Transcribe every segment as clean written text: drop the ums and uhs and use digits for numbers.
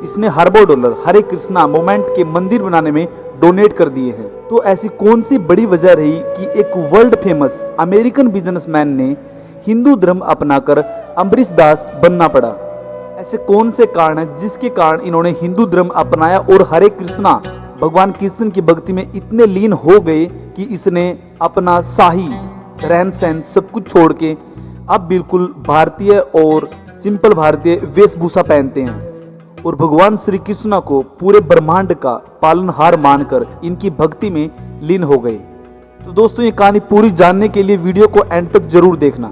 इसने $1 अरब हरे कृष्णा मूवमेंट के मंदिर बनाने में डोनेट कर दिए हैं। तो ऐसी कौन सी बड़ी वजह रही कि एक वर्ल्ड फेमस अमेरिकन बिजनेसमैन ने हिंदू धर्म अपनाकर अम्बरीश दास बनना पड़ा? ऐसे कौन से कारण हैं जिसके कारण इन्होंने हिंदू धर्म अपनाया और हरे कृष्णा भगवान कृष्ण की भक्ति में इतने लीन हो गए कि इसने अपना शाही रहन सहन सब कुछ छोड़ के अब बिल्कुल भारतीय और सिंपल भारतीय वेशभूषा पहनते हैं और भगवान श्री कृष्ण को पूरे ब्रह्मांड का पालनहार मानकर इनकी भक्ति में लीन हो गए। तो दोस्तों, ये कहानी पूरी जानने के लिए वीडियो को एंड तक जरूर देखना।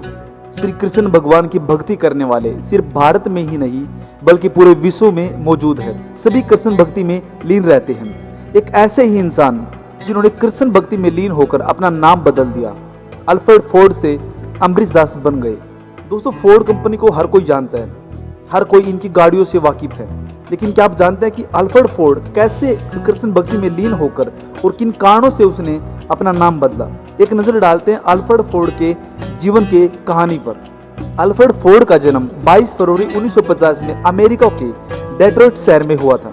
श्री कृष्ण भगवान की भक्ति करने वाले सिर्फ भारत में ही नहीं बल्कि पूरे विश्व में मौजूद है। सभी कृष्ण भक्ति में लीन रहते हैं। एक ऐसे ही इंसान जिन्होंने कृष्ण भक्ति में लीन होकर अपना नाम बदल दिया, अल्फ्रेड फोर्ड से अम्बरीश दास बन गए। दोस्तों, फोर्ड कंपनी को हर कोई जानता है, हर कोई इनकी गाड़ियों से वाकिफ है, लेकिन क्या आप जानते हैं कि अल्फ्रेड फोर्ड कैसे कृष्ण भक्ति में लीन होकर और किन कारणों से उसने अपना नाम बदला? एक नजर डालते हैं अल्फ्रेड फोर्ड के जीवन के कहानी पर। अल्फ्रेड फोर्ड का जन्म 22 फरवरी 1950 में अमेरिका के डेट्रॉइट शहर में हुआ था।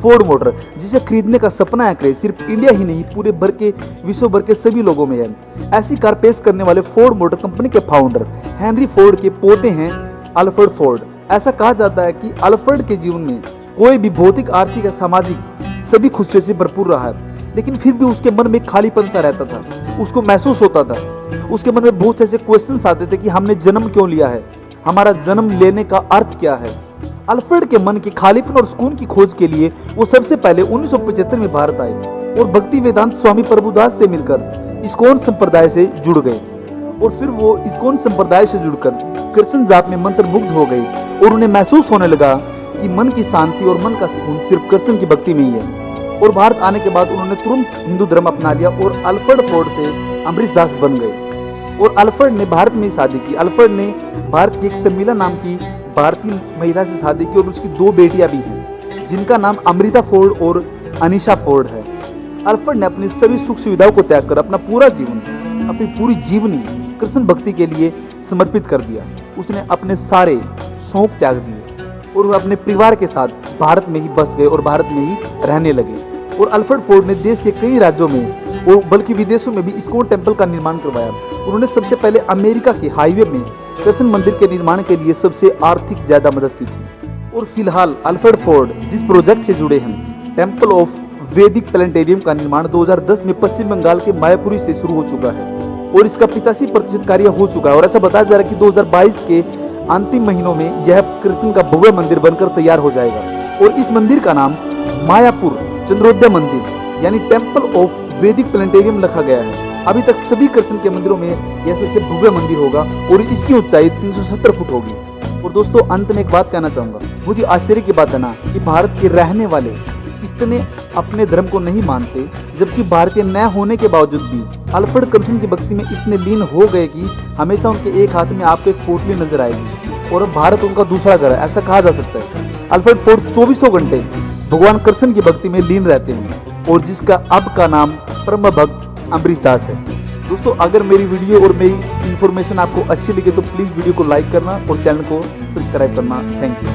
फोर्ड मोटर जिसे खरीदने का सपना है क्रेज सिर्फ इंडिया ही नहीं पूरे भर के विश्व भर के सभी लोगों में है। ऐसी कार पेश करने वाले फोर्ड मोटर कंपनी के फाउंडर हेनरी फोर्ड के पोते हैं अल्फ्रेड फोर्ड। ऐसा कहा जाता है कि अल्फ्रेड के जीवन में कोई भी भौतिक, आर्थिक या सामाजिक सभी खुशियों से भरपूर रहा है, लेकिन फिर भी उसके मन में खालीपन सा रहता था। उसको महसूस होता था, उसके मन में बहुत ऐसे क्वेश्चंस आते थे कि हमने जन्म क्यों लिया है, हमारा जन्म लेने का अर्थ क्या है। अल्फ्रेड के मन के खालीपन और सुकून की खोज के लिए वो सबसे पहले 1975 में भारत आए और भक्ति वेदांत स्वामी प्रभुदास से मिलकर इस्कॉन संप्रदाय से जुड़ गए और फिर वो इस्कॉन संप्रदाय से जुड़कर कृष्ण जाप में मंत्रमुग्ध हो गए और उन्हें महसूस होने लगा कि मन की शांति और मन का सुकून सिर्फ कृष्ण की भक्ति में ही है। और भारत आने के बाद उन्होंने तुरंत हिंदू धर्म अपना लिया और अल्फ्रेड फोर्ड से अम्बरीश दास बन गए। और अल्फ्रेड ने भारत में ही शादी की। अल्फ्रेड ने भारत की एक शर्मिला नाम की भारतीय महिला से शादी की और उसकी 2 बेटियां भी हैं जिनका नाम अमृता फोर्ड और अनीशा फोर्ड है। अल्फ्रेड ने अपनी सभी सुख सुविधाओं को त्याग कर अपना पूरा जीवन, अपनी पूरी जीवनी कृष्ण भक्ति के लिए समर्पित कर दिया। उसने अपने सारे शौक त्याग दिए और वह अपने परिवार के साथ भारत में ही बस गए और भारत में ही रहने लगे। और अल्फ्रेड फोर्ड ने देश के कई राज्यों में और बल्कि विदेशों में भी इस्कॉन टेम्पल का निर्माण करवाया। उन्होंने सबसे पहले अमेरिका के हाईवे में कृष्ण मंदिर के निर्माण के लिए सबसे आर्थिक ज्यादा मदद की थी। और फिलहाल अल्फ्रेड फोर्ड जिस प्रोजेक्ट से जुड़े हैं, टेम्पल ऑफ वैदिक प्लेनेटेरियम का निर्माण 2010 में पश्चिम बंगाल के मायापुरी से शुरू हो चुका है और इसका 85% कार्य हो चुका है। और ऐसा बताया जा रहा है कि 2022 के अंतिम महीनों में यह कृष्ण का भव्य मंदिर बनकर तैयार हो जाएगा। और इस मंदिर का नाम मायापुर चंद्रोदय मंदिर यानी टेम्पल ऑफ वैदिक प्लेनेटेरियम रखा गया है। अभी तक सभी कृष्ण के मंदिरों में यह सबसे भव्य मंदिर होगा और इसकी ऊंचाई 370 फुट होगी। और दोस्तों, अंत में एक बात कहना चाहूंगा, बहुत ही आश्चर्य की बात है ना कि भारत के रहने वाले इतने अपने धर्म को नहीं मानते, जबकि भारतीय न होने के बावजूद भी अल्फ्रेड कृष्ण की भक्ति में इतने लीन हो गए कि हमेशा उनके एक हाथ में आपको एक पोटली नजर आएगी और अब भारत उनका दूसरा घर है, ऐसा कहा जा सकता है। अल्फ्रेड फोर्ड 24 घंटे भगवान कृष्ण की भक्ति में लीन रहते हैं और जिसका अब का नाम परम भक्त अम्बरीश दास है। दोस्तों, अगर मेरी वीडियो और मेरी इन्फॉर्मेशन आपको अच्छी लगे तो प्लीज वीडियो को लाइक करना और चैनल को सब्सक्राइब करना। Thank you.